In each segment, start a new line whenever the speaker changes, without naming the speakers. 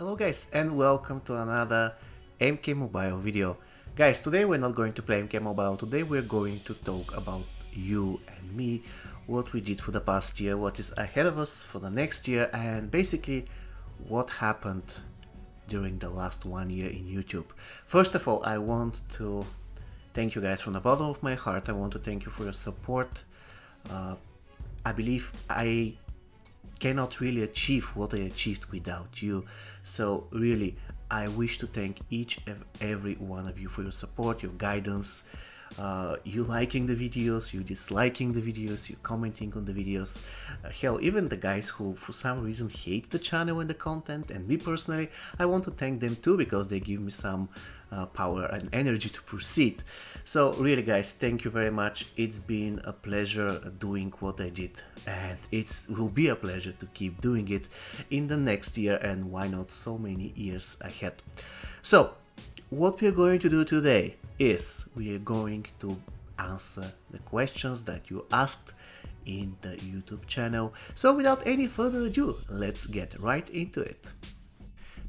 Hello guys and welcome to another MK Mobile video. Guys, today we're not going to play MK Mobile, today we're going to talk about you and me, what we did for the past year, what is ahead of us for the next year, and basically what happened during the last 1 year in YouTube. First of all, I want to thank you guys from the bottom of my heart. I want to thank you for your support. I believe I cannot really achieve what I achieved without you. So really, I wish to thank each and every one of you for your support, your guidance, you liking the videos, you disliking the videos, you commenting on the videos. Hell, even the guys who for some reason hate the channel and the content, and me personally, I want to thank them too, because they give me some power and energy to proceed. So really guys, thank you very much. It's been a pleasure doing what I did, and it will be a pleasure to keep doing it in the next year, and why not so many years ahead. So what we are going to do today is we are going to answer the questions that you asked in the YouTube channel. So without any further ado, let's get right into it.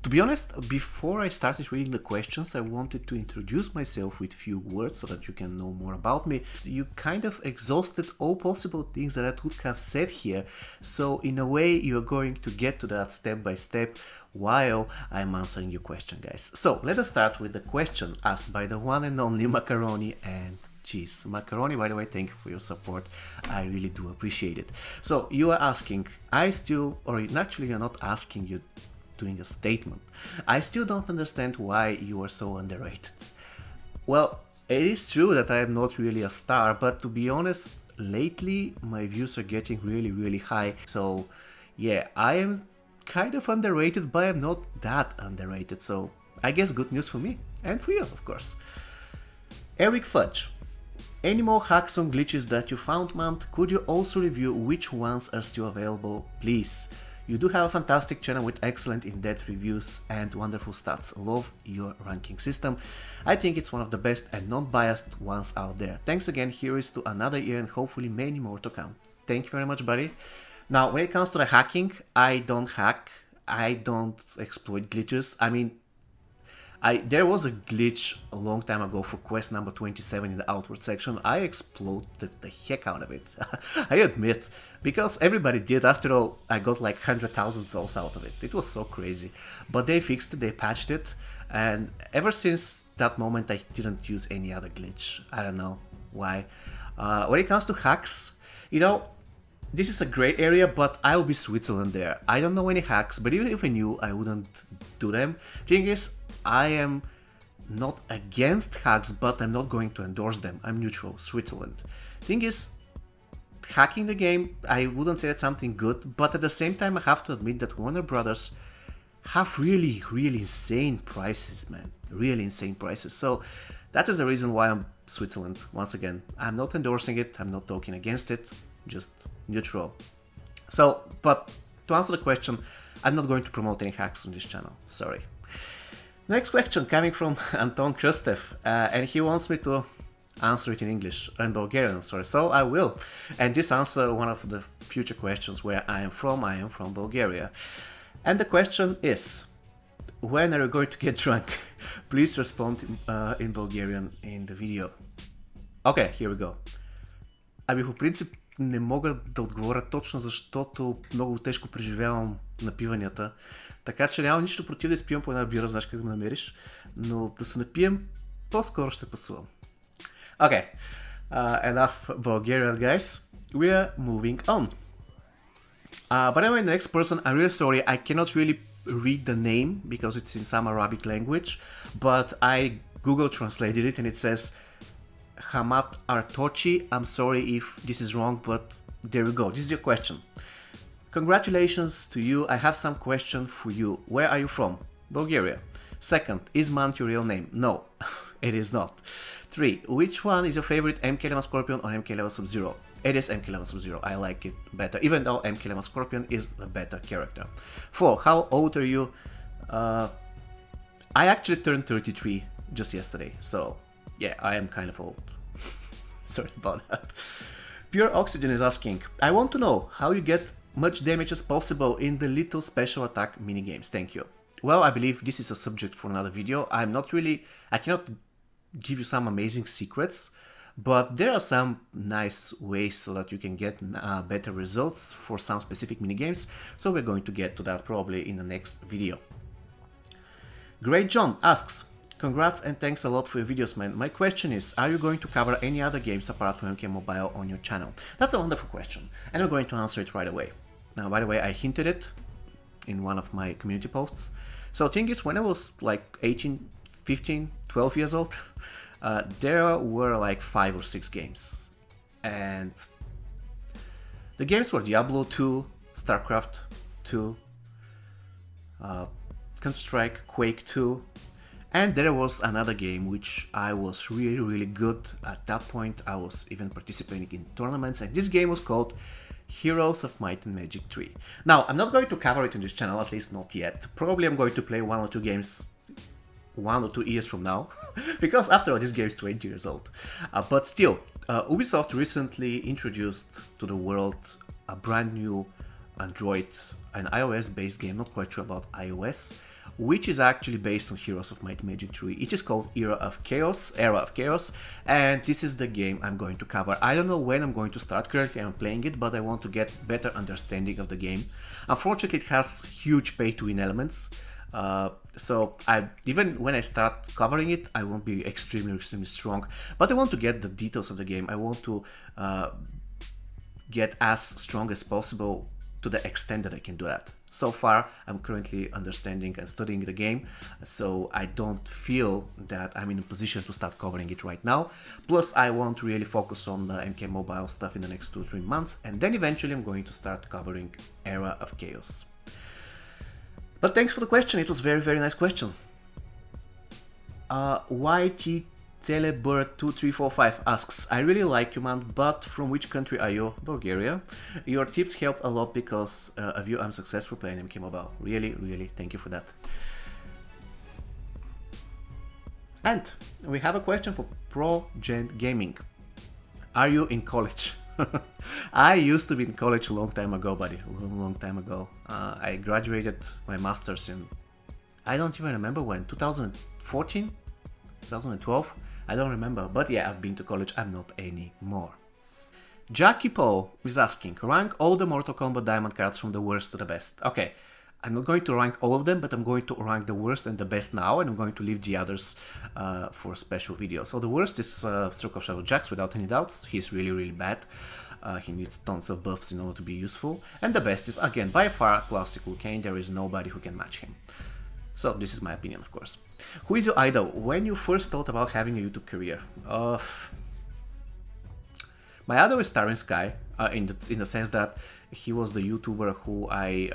To be honest, before I started reading the questions, I wanted to introduce myself with few words so that you can know more about me. You kind of exhausted all possible things that I would have said here, so in a way you're going to get to that step by step while I'm answering your question, guys. So let us start with the question asked by the one and only Macaroni and Cheese. Macaroni, by the way, thank you for your support. I really do appreciate it. So you are asking, actually you're not asking, you're doing a statement. I still don't understand why you are so underrated. Well, it is true that I am not really a star, but to be honest, lately my views are getting really high. So yeah, I am kind of underrated, but I'm not that underrated. So I guess good news for me and for you, of course. Eric Fudge. Any more hacks on glitches that you found, man? Could you also review which ones are still available, please? You do have a fantastic channel with excellent in-depth reviews and wonderful stats. Love your ranking system. I think it's one of the best and non-biased ones out there. Thanks again, here is to another year and hopefully many more to come. Thank you very much, buddy. Now, when it comes to the hacking, I don't hack. I don't exploit glitches. I mean, there was a glitch a long time ago for quest number 27 in the outward section. I exploited the heck out of it, I admit, because everybody did. After all, I got like 100,000 souls out of it. It was so crazy. But they fixed it, they patched it, and ever since that moment I didn't use any other glitch. I don't know why. When it comes to hacks, you know, this is a great area, but I'll be Switzerland there. I don't know any hacks, but even if I knew, I wouldn't do them. Thing is, I am not against hacks, but I'm not going to endorse them. I'm neutral, Switzerland. Thing is, hacking the game, I wouldn't say that's something good, but at the same time I have to admit that Warner Brothers have really insane prices, man. Really insane prices. So that is the reason why I'm Switzerland. Once again, I'm not endorsing it, I'm not talking against it, just neutral. So, but to answer the question, I'm not going to promote any hacks on this channel, sorry. Next question coming from Anton Krstev, and he wants me to answer it in English, in Bulgarian, sorry, so I will. And this answer one of the future questions where I am from Bulgaria. And the question is, when are you going to get drunk? Please respond in Bulgarian in the video. Okay, here we go. Ами по принцип не мога да отговоря точно, защото много тежко преживявам напиванията. Така че нямам нищо против да изпивам по една бира, знаеш как да ме намериш, но да се напием, по-скоро ще пасувам. Okay, enough Bulgarian, guys. We are moving on. But anyway, the next person, I'm really sorry, I cannot really read the name because it's in some Arabic language, but I Google translated it and it says Hamad Artochi. I'm sorry if this is wrong, but there we go. This is your question. Congratulations to you. I have some question for you. Where are you from? Bulgaria. Second, is Mant your real name? No, it is not. 3. Which one is your favorite, MK11 Scorpion or MK11 Sub-Zero? It is MK11 Sub-Zero. I like it better, even though MK11 Scorpion is the better character. 4. How old are you? I actually turned 33 just yesterday, so yeah, I am kind of old. Sorry about that. Pure Oxygen is asking, I want to know how you get much damage as possible in the little special attack minigames. Thank you. well, I believe this is a subject for another video. I cannot give you some amazing secrets, but there are some nice ways so that you can get better results for some specific minigames. So we're going to get to that probably in the next video. Great John asks, congrats and thanks a lot for your videos, man. My question is, are you going to cover any other games apart from MK Mobile on your channel? That's a wonderful question, and I'm going to answer it right away. Now, by the way, I hinted it in one of my community posts. So the thing is, when I was like 18, 15, 12 years old, there were like 5 or 6 games. And the games were Diablo 2, StarCraft 2, Counter-Strike, Quake 2, and there was another game which I was really good. At that point I was even participating in tournaments, and this game was called Heroes of Might and Magic 3. Now, I'm not going to cover it on this channel, at least not yet. Probably I'm going to play 1 or 2 games 1 or 2 years from now, because after all, this game is 20 years old. But still, Ubisoft recently introduced to the world a brand new Android and iOS-based game, not quite sure about iOS, which is actually based on Heroes of Might and Magic 3. It is called Era of Chaos, and this is the game I'm going to cover. I don't know when I'm going to start. Currently I'm playing it, but I want to get better understanding of the game. Unfortunately, it has huge pay-to-win elements, so even when I start covering it, I won't be extremely strong, but I want to get the details of the game. I want to get as strong as possible to the extent that I can do that. So far, I'm currently understanding and studying the game, so I don't feel that I'm in a position to start covering it right now. Plus, I want to really focus on the MK Mobile stuff in the next 2-3 months, and then eventually I'm going to start covering Era of Chaos. But thanks for the question, it was very nice question. YT Telebird2345 asks, I really like you, man, but from which country are you? Bulgaria. Your tips helped a lot because of you I'm successful playing MK Mobile. Really, thank you for that. And we have a question for ProGent Gaming. Are you in college? I used to be in college a long time ago, buddy, a long time ago. I graduated my master's in, I don't even remember when, 2014? 2012? I don't remember, but yeah, I've been to college, I'm not anymore. Jackie Paul is asking, rank all the Mortal Kombat Diamond cards from the worst to the best. Okay, I'm not going to rank all of them, but I'm going to rank the worst and the best now, and I'm going to leave the others for a special video. So the worst is Stroke of Shadow Jax, without any doubts. He's really bad. He needs tons of buffs in order to be useful. And the best is, again, by far, Classical Kane. There is nobody who can match him. So this is my opinion, of course. Who is your idol? When you first thought about having a YouTube career? My idol is Taran Sky, in the sense that he was the YouTuber who I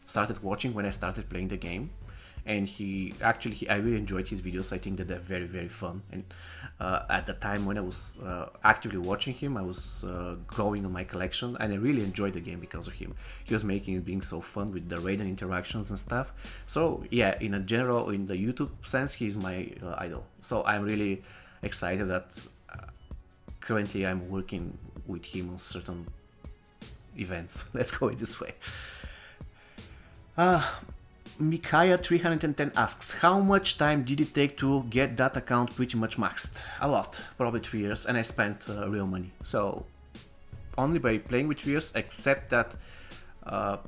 started watching when I started playing the game. And I really enjoyed his videos. I think that they're very fun. And at the time when I was actively watching him, I was growing on my collection, and I really enjoyed the game because of him. He was making it being so fun with the Raiden interactions and stuff. So yeah, in the YouTube sense, he's my idol. So I'm really excited that currently I'm working with him on certain events. Let's go it this way. Mikaya310 asks, how much time did it take to get that account pretty much maxed? A lot, probably 3 years, and I spent real money. So only by playing with 3 years, except that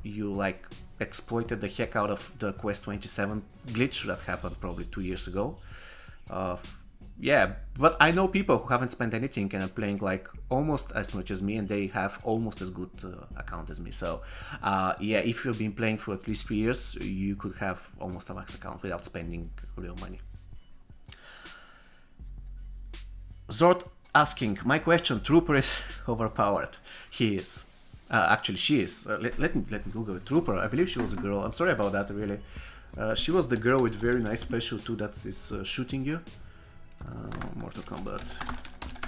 you like exploited the heck out of the Quest 27 glitch that happened probably 2 years ago. Yeah, but I know people who haven't spent anything and are playing like almost as much as me, and they have almost as good account as me. So yeah, if you've been playing for at least 3 years, you could have almost a max account without spending real money. Zord asking, my question, Trooper is overpowered. He is. Actually, she is. Let me Google it. Trooper, I believe she was a girl. I'm sorry about that, really. She was the girl with very nice special too that is shooting you. Mortal Kombat.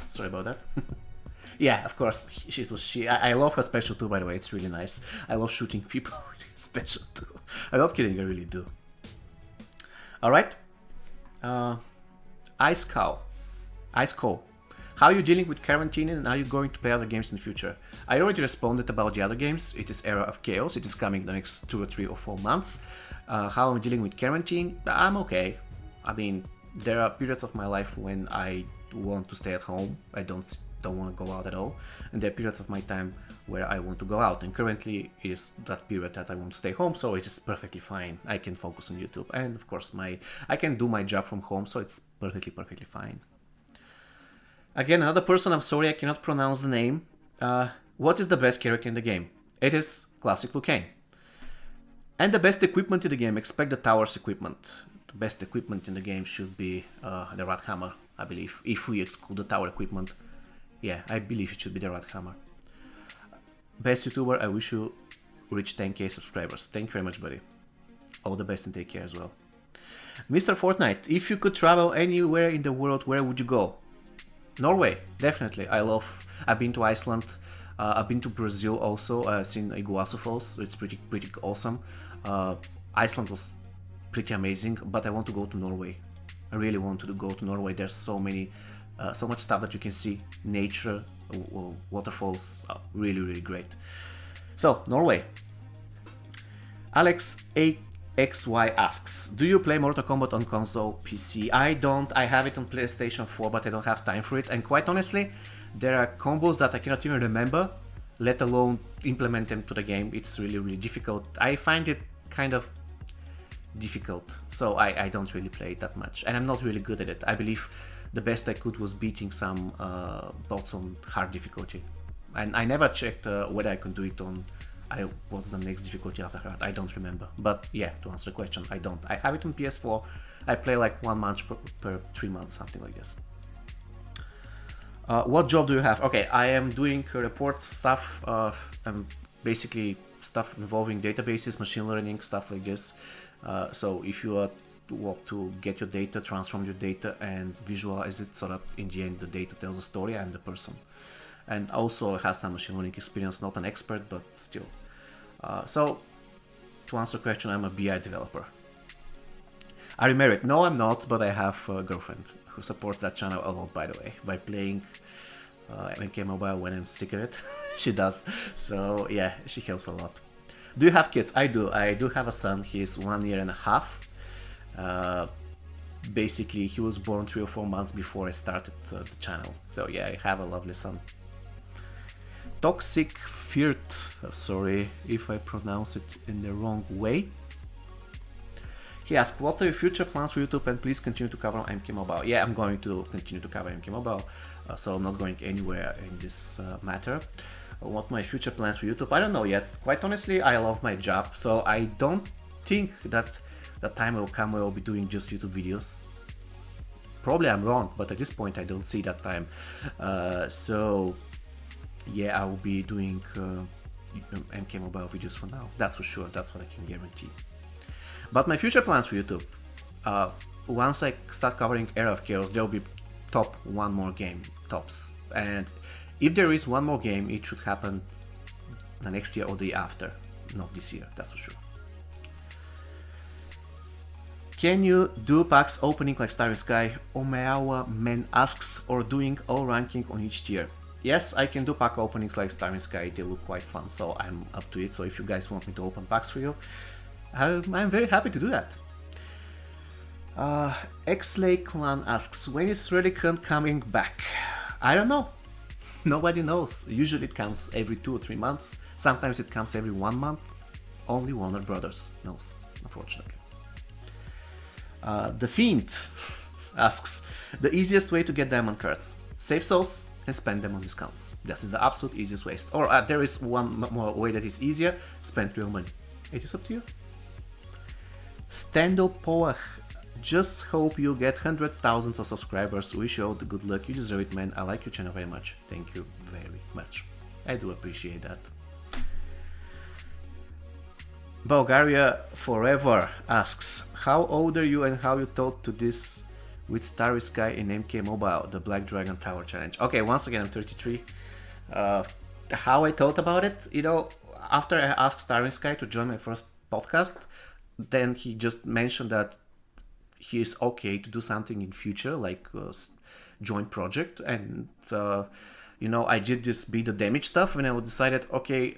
Sorry about that. Yeah, of course, she. I love her special too, by the way. It's really nice. I love shooting people with special too. I'm not kidding, I really do. Alright. Ice Cow. How are you dealing with quarantine and are you going to play other games in the future? I already responded about the other games. It is Era of Chaos. It is coming the next 2 or 3 or 4 months. How I'm dealing with quarantine? I'm okay. I mean, there are periods of my life when I want to stay at home. I don't want to go out at all. And there are periods of my time where I want to go out. And currently is that period that I want to stay home, so it is perfectly fine. I can focus on YouTube. And of course, I can do my job from home, so it's perfectly fine. Again, another person, I'm sorry I cannot pronounce the name. What is the best character in the game? It is Classic Lucane. And the best equipment in the game, expect the Towers equipment. The best equipment in the game should be the Rat Hammer, I believe. If we exclude the tower equipment, yeah, I believe it should be the Rat Hammer. Best YouTuber, I wish you reach 10k subscribers. Thank you very much, buddy. All the best and take care as well. Mr. Fortnite, if you could travel anywhere in the world, where would you go? Norway, definitely. I've been to Iceland. I've been to Brazil also. I've seen Iguazu Falls. It's pretty awesome. Iceland was pretty amazing, but I want to go to Norway. I really want to go to Norway. There's so much stuff that you can see. Nature, waterfalls, really great. So, Norway. Alex AXY asks, do you play Mortal Kombat on console PC? I don't. I have it on PlayStation 4, but I don't have time for it. And quite honestly, there are combos that I cannot even remember, let alone implement them to the game. It's really difficult. I find it kind of difficult, so I don't really play it that much. And I'm not really good at it. I believe the best I could was beating some bots on hard difficulty. And I never checked whether I could do it on... what's the next difficulty after hard? I don't remember. But yeah, to answer the question, I don't. I have it on PS4. I play like 1 month per 3 months, something like this. What job do you have? Okay, I am doing report stuff, basically stuff involving databases, machine learning, stuff like this. So if you want to get your data, transform your data and visualize it so that in the end the data tells a story, I'm the person. And also I have some machine learning experience, not an expert, but still. So to answer the question, I'm a BI developer. Are you married? No, I'm not, but I have a girlfriend who supports that channel a lot, by the way, by playing MK Mobile when I'm sick of it. She does. So yeah, she helps a lot. Do you have kids? I do. I do have a son. He's 1 year and a half. Basically, he was born 3 or 4 months before I started the channel. So yeah, I have a lovely son. Toxic Firt, sorry if I pronounce it in the wrong way. He asked, what are your future plans for YouTube, and please continue to cover MK Mobile. Yeah, I'm going to continue to cover MK Mobile, so I'm not going anywhere in this matter. What my future plans for YouTube? I don't know yet. Quite honestly, I love my job, so I don't think that the time will come where I'll be doing just YouTube videos. Probably I'm wrong, but at this point I don't see that time. So yeah, I will be doing MK Mobile videos for now. That's for sure. That's what I can guarantee. But my future plans for YouTube, once I start covering Era of Chaos, there will be top 1 more game, tops. And if there is 1 more game, it should happen the next year or the year after, not this year, that's for sure. Can you do packs opening like Starry Sky? Omeawa Man asks, or doing all ranking on each tier? Yes, I can do pack openings like Starry Sky, they look quite fun, so I'm up to it. So if you guys want me to open packs for you, I'm very happy to do that. Xlay Clan asks, when is Relican coming back? I don't know. Nobody knows. Usually it comes every 2 or 3 months. Sometimes it comes every 1 month. Only Warner Brothers knows, unfortunately. The Fiend asks, the easiest way to get diamond cards. Save souls and spend them on discounts. That is the absolute easiest way. Or there is one more way that is easier. Spend real money. It is up to you. Stando Poach, just hope you get hundreds, thousands of subscribers. Wish you all the good luck. You deserve it, man. I like your channel very much. Thank you very much. I do appreciate that. Bulgaria Forever asks, how old are you and how you thought to this with Starry Sky in MK Mobile, the Black Dragon Tower Challenge? Okay, once again, I'm 33. How I thought about it, you know, after I asked Starry Sky to join my first podcast, then he just mentioned that he is okay to do something in future, like joint project, and you know, I did this beat the damage stuff, and I decided, okay,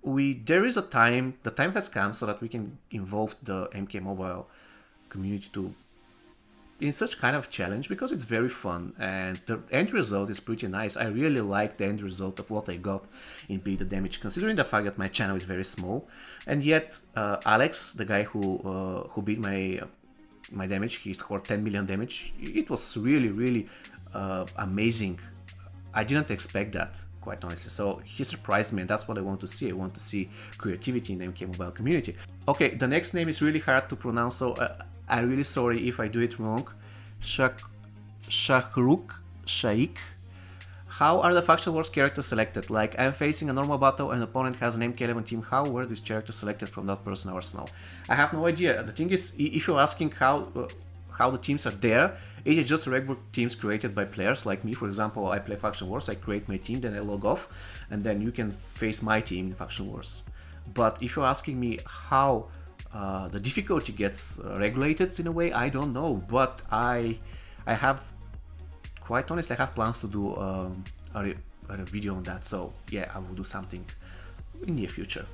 there is a time, the time has come so that we can involve the MK Mobile community to in such kind of challenge, because it's very fun and the end result is pretty nice. I really like the end result of what I got in Beat the Damage, considering the fact that my channel is very small, and yet Alex, the guy who beat my damage, he scored 10 million damage. It was really amazing. I didn't expect that, quite honestly. So he surprised me, and that's what I want to see. I want to see creativity in the MK Mobile community. Okay, the next name is really hard to pronounce, so I'm really sorry if I do it wrong. Shahrukh Shaikh. How are the Faction Wars characters selected? Like, I'm facing a normal battle and opponent has an MK11 team. How were these characters selected from that person arsenal? I have no idea. The thing is, if you're asking how the teams are there, it is just regular teams created by players like me. For example, I play Faction Wars, I create my team, then I log off, and then you can face my team in Faction Wars. But if you're asking me how the difficulty gets regulated in a way, I don't know, but I have, quite honestly, I have plans to do a video on that, so yeah, I will do something in the near future.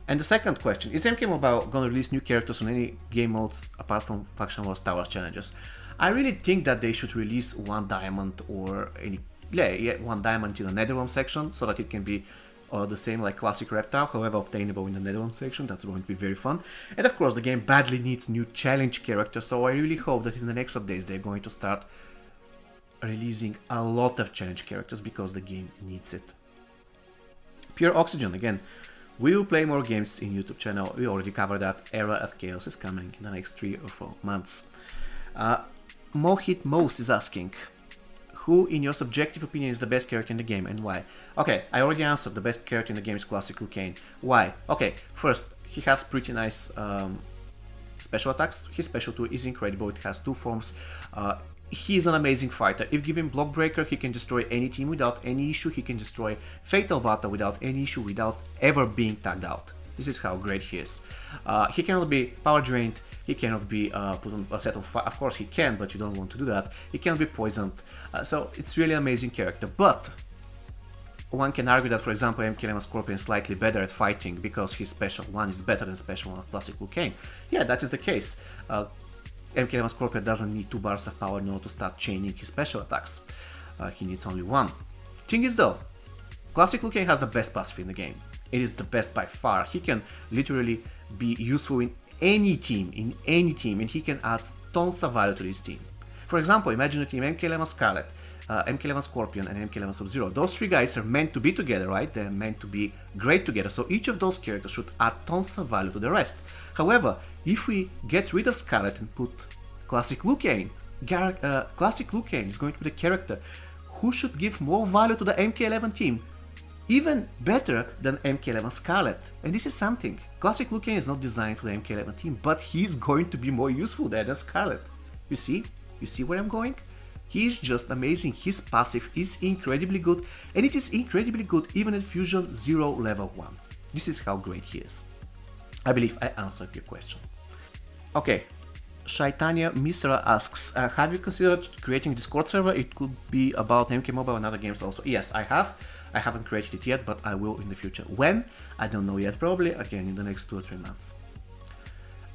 And the second question, is MK Mobile gonna release new characters on any game modes apart from Faction Wars Towers challenges? I really think that they should release one diamond or one diamond in the Netherrealm section, so that it can be the same like classic reptile, however obtainable in the Netherlands section. That's going to be very fun. And of course the game badly needs new challenge characters, so I really hope that in the next updates they're going to start releasing a lot of challenge characters, because the game needs it. Pure Oxygen, again, we will play more games in YouTube channel. We already covered that. Era of Chaos is coming in the next 3 or 4 months. Mohit Mose is asking, who, in your subjective opinion, is the best character in the game and why? Okay, I already answered. The best character in the game is Classic Liu Kang. Why? Okay, first, he has pretty nice special attacks. His special 2 is incredible. It has 2 forms. He is an amazing fighter. If given Block Breaker, he can destroy any team without any issue. He can destroy Fatal Battle without any issue, without ever being tagged out. This is how great he is. He cannot be power drained. He cannot be put on a set of fire. Of course he can, but you don't want to do that. He cannot be poisoned. So it's really an amazing character. But one can argue that, for example, MK11 Scorpion is slightly better at fighting because his special 1 is better than special 1 of Classic Liu Kang. Yeah, that is the case. MK11 Scorpion doesn't need 2 bars of power in order to start chaining his special attacks. He needs only 1. Thing is though, Classic Liu Kang has the best passive in the game. It is the best by far. He can literally be useful in any team, and he can add tons of value to this team. For example, imagine a team MK11 Scarlet, MK11 Scorpion, and MK11 Sub-Zero. Those 3 guys are meant to be together, right? They're meant to be great together, so each of those characters should add tons of value to the rest. However, if we get rid of Scarlet and put Classic Liu Kang, Classic Liu Kang is going to be the character who should give more value to the MK11 team, even better than MK11 Scarlet. And this is something. Classic Liu Kang is not designed for the MK11 team, but he's going to be more useful there than Scarlet. You see? You see where I'm going? He's just amazing. His passive is incredibly good, and it is incredibly good even at Fusion 0 level 1. This is how great he is. I believe I answered your question. Okay. Shaitanya Misra asks, have you considered creating a Discord server? It could be about MK Mobile and other games also. Yes, I have. I haven't created it yet, but I will in the future. When? I don't know yet. Probably, again, in the next 2 or 3 months.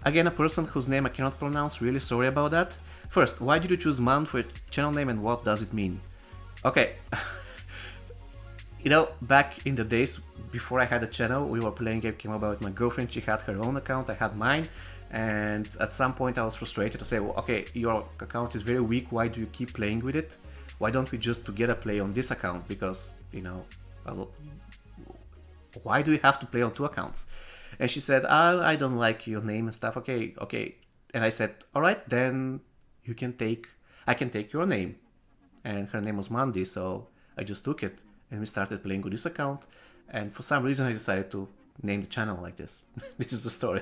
Again, a person whose name I cannot pronounce. Really sorry about that. First, why did you choose Man for your channel name and what does it mean? Okay. You know, back in the days before I had a channel, we were playing MK Mobile with my girlfriend. She had her own account, I had mine. And at some point I was frustrated to say, well, okay, your account is very weak, why do you keep playing with it? Why don't we just together play on this account? Because, you know, why do we have to play on 2 accounts? And she said, I don't like your name and stuff. Okay. And I said, alright, then I can take your name. And her name was Mandy, so I just took it. And we started playing with this account. And for some reason I decided to name the channel like this. This is the story.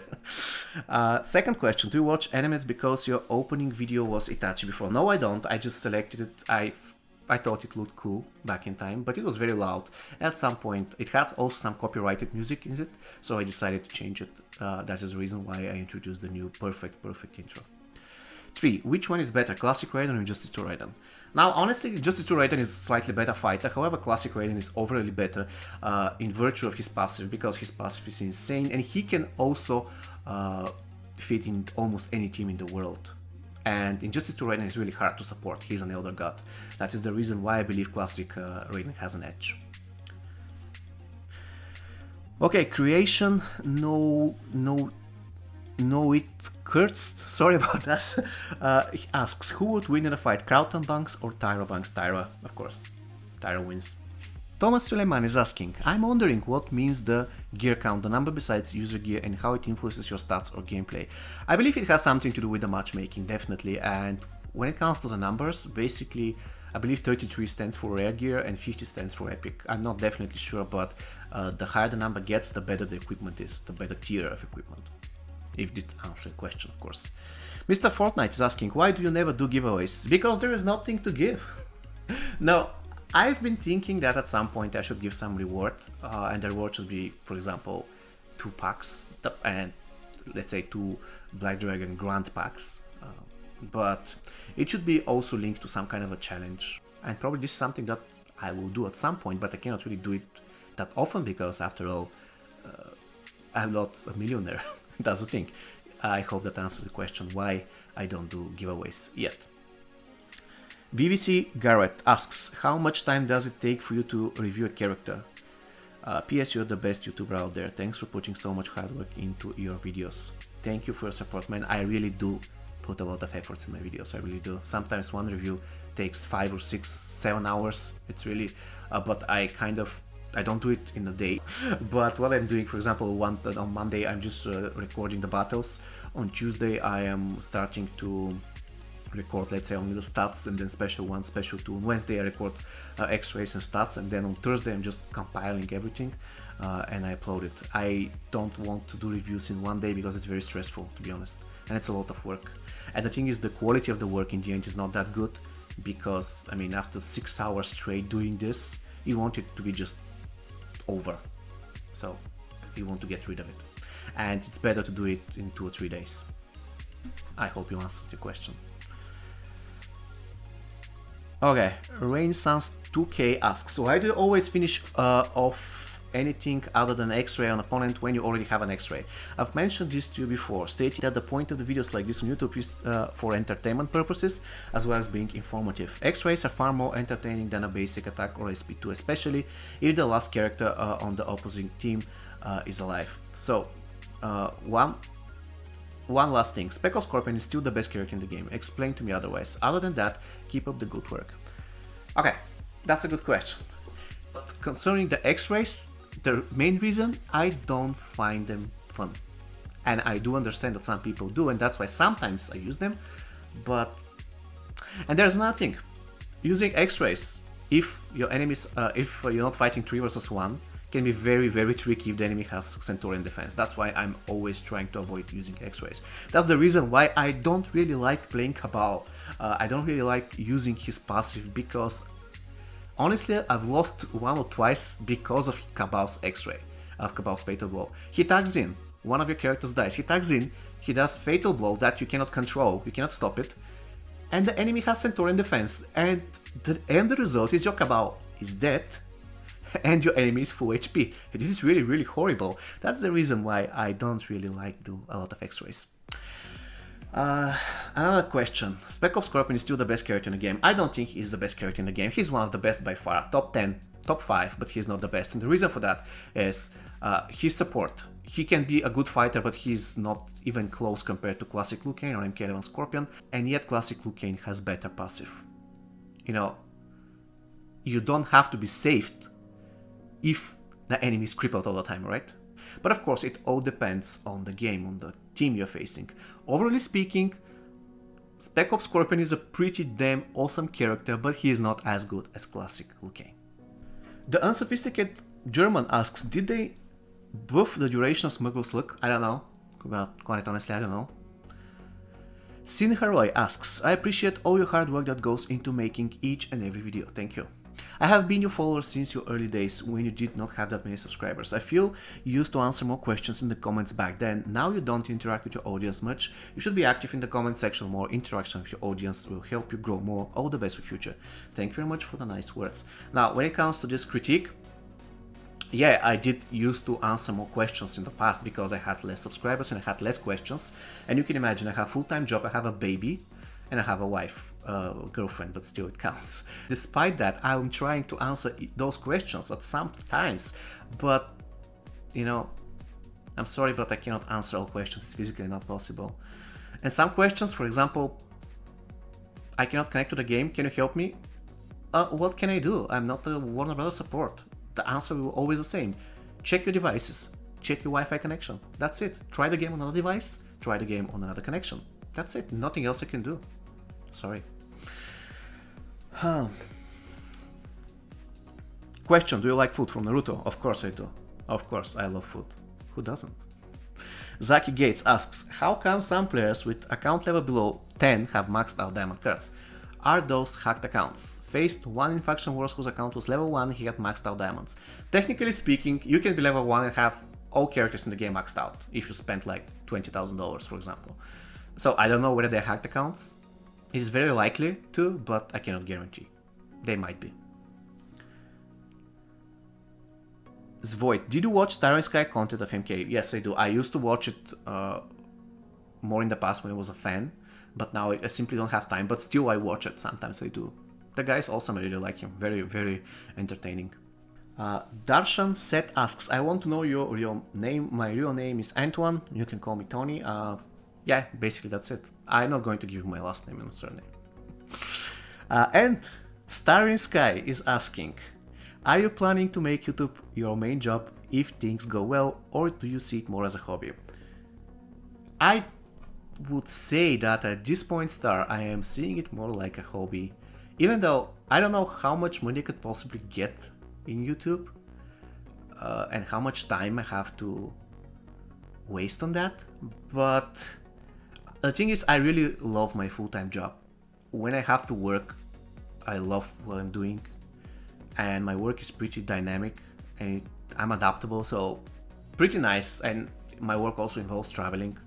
Second question, do you watch animes because your opening video was Itachi before? No, I don't. I just selected it. I thought it looked cool back in time, but it was very loud. At some point, it has also some copyrighted music in it, so I decided to change it. That is the reason why I introduced the new perfect intro. 3. Which one is better, Classic Raiden or Justice 2 Raiden? Now, honestly, Justice 2 Raiden is a slightly better fighter, however, Classic Raiden is overly better in virtue of his passive, because his passive is insane, and he can also fit in almost any team in the world. And in Justice 2 Raiden is really hard to support, he's an Elder God. That is the reason why I believe Classic Raiden has an edge. Okay, Creation, no it cursed, sorry about that. He asks, who would win in a fight, Krauton Banks or Tyra Banks? Tyra, of course. Tyra wins. Thomas Suleiman is asking, I'm wondering what means the gear count, the number besides user gear, and how it influences your stats or gameplay. I believe it has something to do with the matchmaking, definitely, and when it comes to the numbers, basically, I believe 33 stands for rare gear and 50 stands for epic. I'm not definitely sure, but the higher the number gets, the better the equipment is, the better tier of equipment. If this answers your question, of course. Mr. Fortnite is asking, why do you never do giveaways? Because there is nothing to give. Now, I've been thinking that at some point I should give some reward, and the reward should be, for example, 2 packs, and let's say 2 Black Dragon Grand packs. But it should be also linked to some kind of a challenge, and probably this is something that I will do at some point, but I cannot really do it that often because, after all, I'm not a millionaire. That's the thing. I hope that answers the question why I don't do giveaways yet. VVC Garrett asks, how much time does it take for you to review a character? PS, you're the best YouTuber out there. Thanks for putting so much hard work into your videos. Thank you for your support, man. I really do put a lot of efforts in my videos. I really do. Sometimes one review takes 5 or 6, 7 hours. It's really, but I don't do it in a day. But what I'm doing, for example, on Monday I'm just recording the battles. On Tuesday I am starting to record, let's say, only the stats, and then special 1, special 2. On Wednesday I record Xrays and stats, and then on Thursday I'm just compiling everything and I upload it. I don't want to do reviews in one day because it's very stressful, to be honest, and it's a lot of work. And the thing is, the quality of the work in the end is not that good, because, I mean, after 6 hours straight doing this, you want it to be just over, so you want to get rid of it, and it's better to do it in 2 or 3 days. I hope you answered your question. Okay, Renaissance 2K asks, why do you always finish off anything other than X-ray on opponent when you already have an X-ray? I've mentioned this to you before, stating that the point of the videos like this on YouTube is for entertainment purposes as well as being informative. X-rays are far more entertaining than a basic attack or SP2, especially if the last character on the opposing team is alive. So, one last thing, Speck of Scorpion is still the best character in the game. Explain to me otherwise. Other than that, keep up the good work. Okay, that's a good question. But concerning the X-rays, the main reason, I don't find them fun. And I do understand that some people do, and that's why sometimes I use them. But, and there's nothing. Using X-rays, if your enemies, if you're not fighting 3 versus 1, can be very, very tricky if the enemy has Centaurian defense. That's why I'm always trying to avoid using X-rays. That's the reason why I don't really like playing Cabal. I don't really like using his passive, because honestly, I've lost 1 or twice because of Cabal's X-ray, of Cabal's Fatal Blow. He tags in, one of your characters dies, he tags in, he does Fatal Blow that you cannot control, you cannot stop it, and the enemy has Centaurian defense, and the end result is your Cabal is dead, and your enemy is full HP. This is really, really horrible. That's the reason why I don't really like do a lot of X-rays. Another question. Speck of Scorpion is still the best character in the game. I don't think he's the best character in the game. He's one of the best by far. Top 10, top 5, but he's not the best. And the reason for that is his support. He can be a good fighter, but he's not even close compared to Classic Liu Kang or MK11 Scorpion. And yet Classic Liu Kang has better passive. You know, you don't have to be saved if the enemy is crippled all the time, right? But of course, it all depends on the game, on the team you're facing. Overall speaking, Speck of Scorpion is a pretty damn awesome character, but he is not as good as Classic Liu Kang. The unsophisticated German asks, did they buff the duration of Smuggler's Luck? I don't know. Well, quite honestly, I don't know. Sin Haroy asks, I appreciate all your hard work that goes into making each and every video. Thank you. I have been your follower since your early days when you did not have that many subscribers. I feel you used to answer more questions in the comments back then. Now you don't interact with your audience much. You should be active in the comment section. More interaction with your audience will help you grow more. All the best for future. Thank you very much for the nice words. Now, when it comes to this critique, yeah, I did used to answer more questions in the past because I had less subscribers and I had less questions. And you can imagine I have a full-time job, I have a baby, and I have a wife, girlfriend, but still it counts. Despite that, I'm trying to answer those questions at some times, but you know, I'm sorry, but I cannot answer all questions. It's physically not possible. And some questions, for example, I cannot connect to the game. Can you help me? What can I do? I'm not a Warner Brothers support. The answer will always the same. Check your devices. Check your Wi-Fi connection. That's it. Try the game on another device. Try the game on another connection. That's it. Nothing else I can do. Sorry. Question, do you like food from Naruto? Of course I do. Of course I love food. Who doesn't? Zaki Gates asks, how come some players with account level below 10 have maxed out diamond cards? Are those hacked accounts? Faced one in Faction Wars whose account was level 1, he had maxed out diamonds. Technically speaking, you can be level 1 and have all characters in the game maxed out if you spent like $20,000, for example. So I don't know whether they're hacked accounts. It's very likely to, but I cannot guarantee. They might be. Zvoid, did you watch Starry Sky content of MK? Yes, I do. I used to watch it more in the past when I was a fan, but now I simply don't have time, but still I watch it. Sometimes I do. The guy is awesome. I really like him. Very, very entertaining. Darshan Set asks, I want to know your real name. My real name is Antoine. You can call me Tony. Yeah, basically that's it. I'm not going to give you my last name and surname. And Starry Sky is asking, are you planning to make YouTube your main job if things go well, or do you see it more as a hobby? I would say that at this point, Star, I am seeing it more like a hobby, even though I don't know how much money I could possibly get in YouTube and how much time I have to waste on that. But the thing is, I really love my full-time job. When I have to work, I love what I'm doing, and my work is pretty dynamic and I'm adaptable, so pretty nice. And my work also involves traveling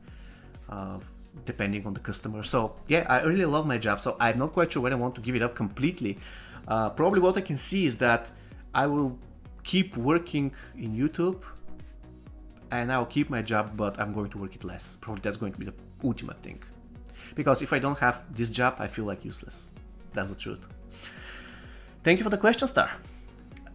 depending on the customer. So yeah, I really love my job, so I'm not quite sure when I want to give it up completely. Probably what I can see is that I will keep working in YouTube and I'll keep my job, but I'm going to work it less. Probably that's going to be the ultimate thing, because if I don't have this job, I feel like useless. That's the truth. Thank you for the question, Star.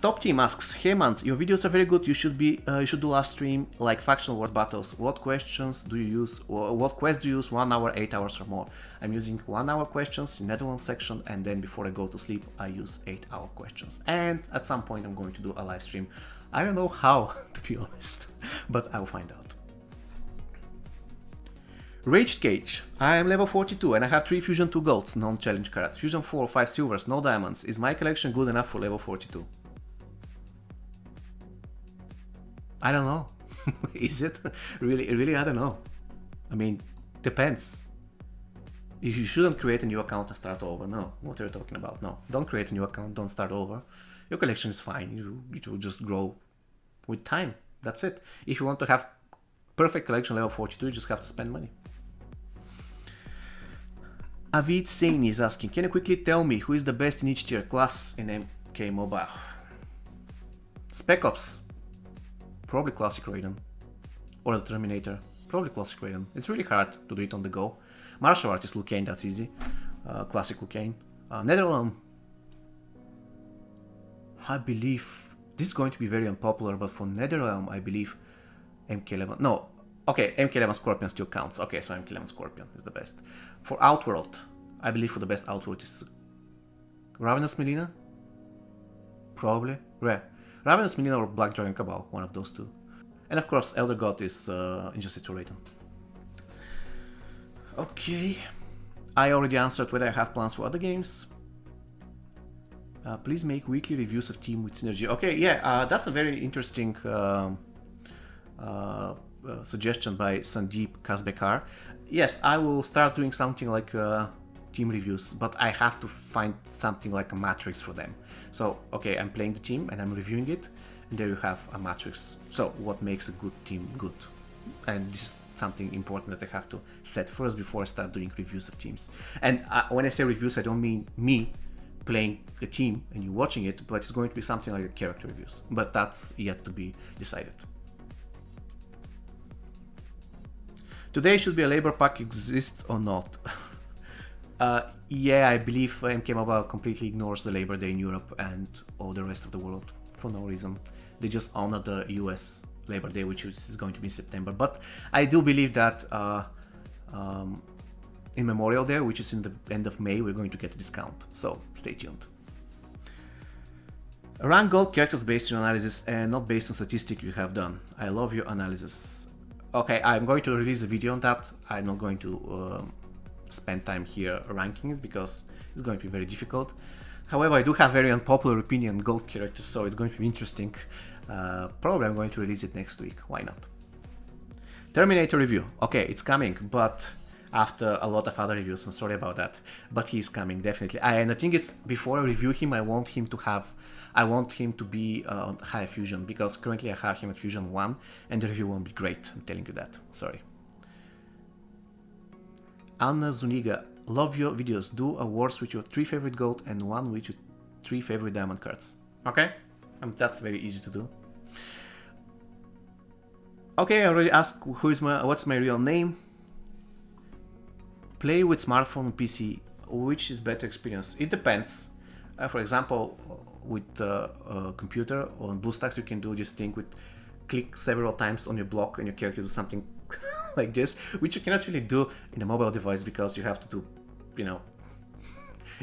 Top Team asks, hey man, your videos are very good. You should do live stream like Faction Wars battles. What questions do you use? Or what quest do you use? 1 hour, 8 hours or more? I'm using 1 hour questions in Netherlands section, and then before I go to sleep, I use 8-hour questions. And at some point, I'm going to do a live stream. I don't know how, to be honest, but I'll find out. Raged Cage, I am level 42 and I have 3 Fusion 2 golds, non-challenge cards. Fusion 4, 5 silvers, no diamonds. Is my collection good enough for level 42? I don't know. Is it? Really, I don't know. I mean, depends. You shouldn't create a new account and start over. No, what are you talking about? No, don't create a new account, don't start over. Your collection is fine. It will just grow with time. That's it. If you want to have perfect collection level 42, you just have to spend money. Avid Saini is asking, can you quickly tell me who is the best in each tier class in MK Mobile? Spec Ops, probably Classic Raiden, or the Terminator, probably Classic Raiden. It's really hard to do it on the go. Martial Artist Liu Kang, that's easy. Classic Liu Kang. Netherrealm, I believe, this is going to be very unpopular, but for Netherrealm, I believe MK11, no, okay, MK11 Scorpion still counts. Okay, so MK11 Scorpion is the best. For Outworld, I believe for the best Outworld is Ravenous Melina? Probably. Ravenous Melina or Black Dragon Cabal, one of those two. And of course, Elder God is Injustice to Raiden. Okay. I already answered whether I have plans for other games. Please make weekly reviews of Team with Synergy. Okay, yeah, that's a very interesting suggestion by Sandeep Kasbekar. Yes, I will start doing something like team reviews, but I have to find something like a matrix for them. So, okay, I'm playing the team and I'm reviewing it, and there you have a matrix. So, what makes a good team good? And this is something important that I have to set first before I start doing reviews of teams. And when I say reviews, I don't mean me playing a team and you watching it, but it's going to be something like a character reviews. But that's yet to be decided. Today should be a labor pack exist or not? Yeah, I believe MK Mobile completely ignores the Labor Day in Europe and all the rest of the world for no reason. They just honor the US Labor Day, which is going to be in September. But I do believe that in Memorial Day, which is in the end of May, we're going to get a discount. So stay tuned. Rank gold characters based on analysis and not based on statistics you have done. I love your analysis. Okay, I'm going to release a video on that. I'm not going to spend time here ranking it because it's going to be very difficult. However, I do have very unpopular opinion on gold characters, so it's going to be interesting. Probably I'm going to release it next week. Why not? Terminator review. Okay, it's coming, but after a lot of other reviews. I'm sorry about that, but he's coming definitely. And the thing is, before I review him, I want him to be on high fusion, because currently I have him at fusion 1 and the review won't be great. I'm telling you that. Sorry. Anna Zuniga, love your videos. Do awards with your 3 favorite gold and 1 with your 3 favorite diamond cards. Okay, that's very easy to do. Okay, I already asked what's my real name. Play with smartphone, PC, which is better experience? It depends. For example, with a computer or on BlueStacks, you can do this thing with click several times on your block and your character do something like this, which you cannot really do in a mobile device because you have to do, you know,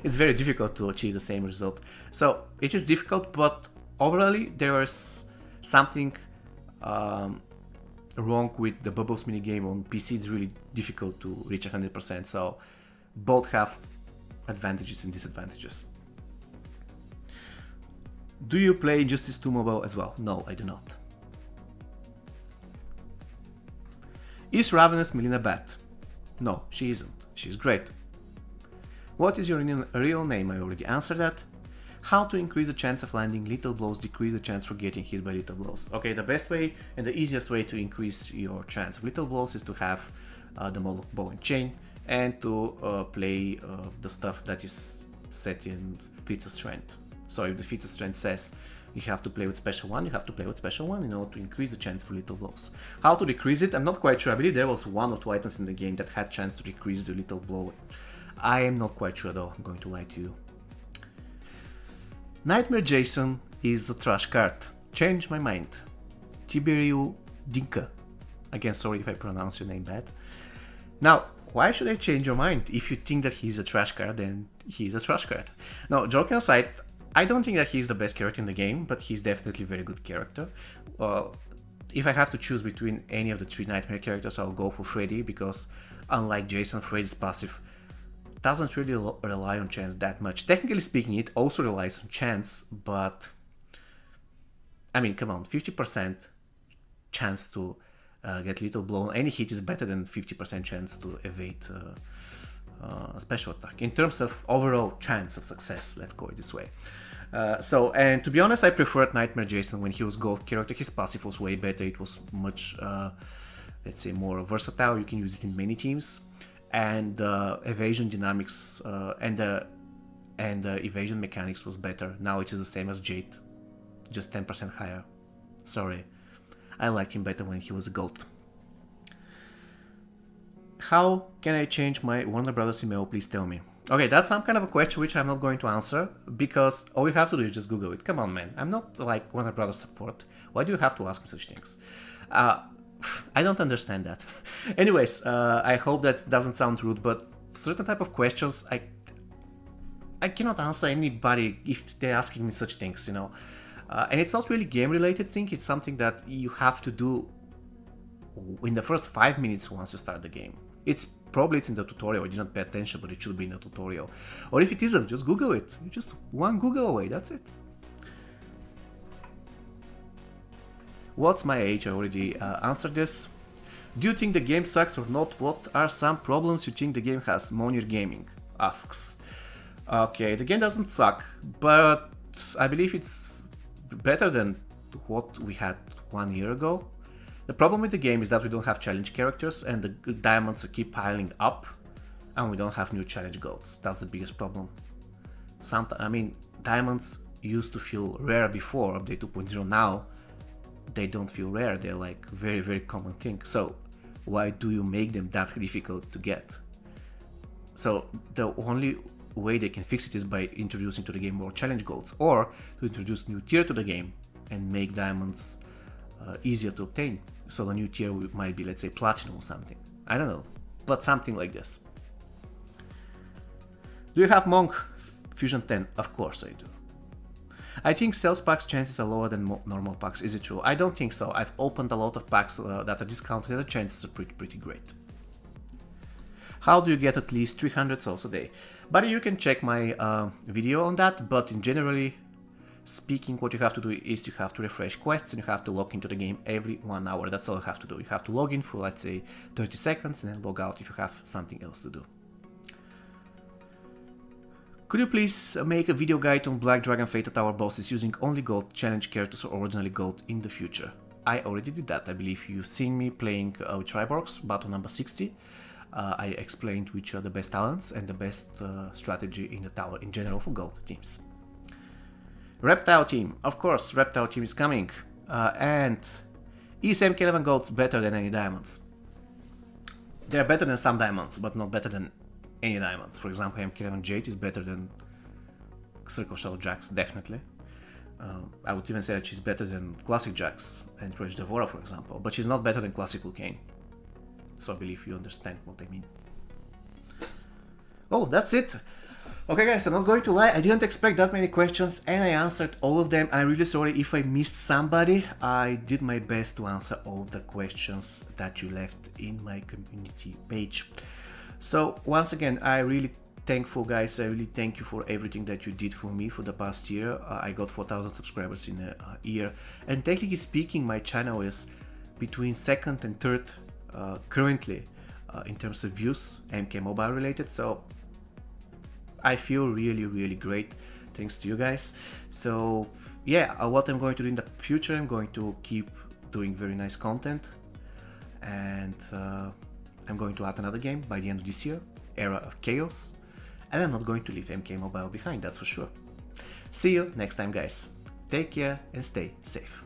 it's very difficult to achieve the same result. So it is difficult, but overall there is something wrong with the bubbles minigame on PC. It's really difficult to reach 100%, so both have advantages and disadvantages. Do you play Injustice 2 mobile as well? No, I do not. Is Ravenous Melina bad? No, she isn't. She's great. What is your real name? I already answered that. How to increase the chance of landing lethal blows, decrease the chance for getting hit by lethal blows. Okay, the best way and the easiest way to increase your chance of lethal blows is to have the Moloch bow and chain, and to play the stuff that is set in feats of strength. So if the feats of strength says you have to play with special 1, you have to play with special 1 in order to increase the chance for lethal blows. How to decrease it? I'm not quite sure. I believe there was 1 or 2 items in the game that had chance to decrease the lethal blow. I am not quite sure though, I'm going to lie to you. Nightmare Jason is a trash card. Change my mind. Tiberiu Dinka. Again, sorry if I pronounce your name bad. Now, why should I change your mind? If you think that he's a trash card, then he's a trash card. Now, joking aside, I don't think that he's the best character in the game, but he's definitely a very good character. If I have to choose between any of the 3 Nightmare characters, I'll go for Freddy, because unlike Jason, Freddy's passive doesn't really rely on chance that much. Technically speaking, it also relies on chance, but I mean, come on, 50% chance to get lethal blow on any hit is better than 50% chance to evade a special attack. In terms of overall chance of success, let's go it this way. And to be honest, I preferred Nightmare Jason when he was gold character. His passive was way better. It was much, let's say, more versatile. You can use it in many teams. And the evasion dynamics and the evasion mechanics was better. Now it is the same as Jade, just 10% higher. Sorry, I liked him better when he was a gold. How can I change my Warner Brothers email? Please tell me. Okay, that's some kind of a question which I'm not going to answer, because all you have to do is just Google it. Come on, man. I'm not like Warner Brothers support. Why do you have to ask me such things? I don't understand that. Anyways, I hope that doesn't sound rude, but certain type of questions, I cannot answer anybody if they're asking me such things, you know. And it's not really game-related thing, it's something that you have to do in the first 5 minutes once you start the game. It's in the tutorial, I did not pay attention, but it should be in the tutorial. Or if it isn't, just Google it. You're just one Google away, that's it. What's my age? I already answered this. Do you think the game sucks or not? What are some problems you think the game has? Monir Gaming. asks. Okay, the game doesn't suck, but I believe it's better than what we had 1 year ago. The problem with the game is that we don't have challenge characters and the diamonds keep piling up and we don't have new challenge golds. That's the biggest problem. I mean, diamonds used to feel rare before update 2.0. Now they don't feel rare, they're like very, very common thing. So why do you make them that difficult to get? So the only way they can fix it is by introducing to the game more challenge golds, or to introduce new tier to the game and make diamonds easier to obtain. So the new tier might be, let's say, platinum or something. I don't know, but something like this. Do you have Monk Fusion 10? Of course I do. I think sales packs chances are lower than normal packs. Is it true? I don't think so. I've opened a lot of packs that are discounted and the chances are pretty great. How do you get at least 300 souls a day? Buddy, you can check my video on that, but in generally speaking, what you have to do is you have to refresh quests and you have to log into the game every 1 hour. That's all you have to do. You have to log in for, let's say, 30 seconds and then log out if you have something else to do. Could you please make a video guide on Black Dragon Fated Tower bosses using only gold challenge characters or originally gold in the future? I already did that. I believe you've seen me playing with Triborgs, battle number 60. I explained which are the best talents and the best strategy in the tower in general for gold teams. Reptile team, of course, Reptile team is coming. And is MK11 golds better than any diamonds? They're better than some diamonds, but not better than any diamonds. For example, MK11 Jade is better than Circle Shadow Jax, definitely. I would even say that she's better than Classic Jax and Rage Devora, for example, but she's not better than Classic Lucane. So I believe you understand what I mean. Oh, that's it! Okay guys, I'm not going to lie, I didn't expect that many questions and I answered all of them. I'm really sorry if I missed somebody. I did my best to answer all the questions that you left in my community page. So once again, I really thankful guys, I really thank you for everything that you did for me for the past year. I got 4,000 subscribers in a year, and technically speaking my channel is between second and third currently in terms of views, MK Mobile related, so I feel really great thanks to you guys. So yeah, what I'm going to do in the future, I'm going to keep doing very nice content, and I'm going to add another game by the end of this year, Era of Chaos, and I'm not going to leave MK Mobile behind, that's for sure. See you next time guys, take care and stay safe.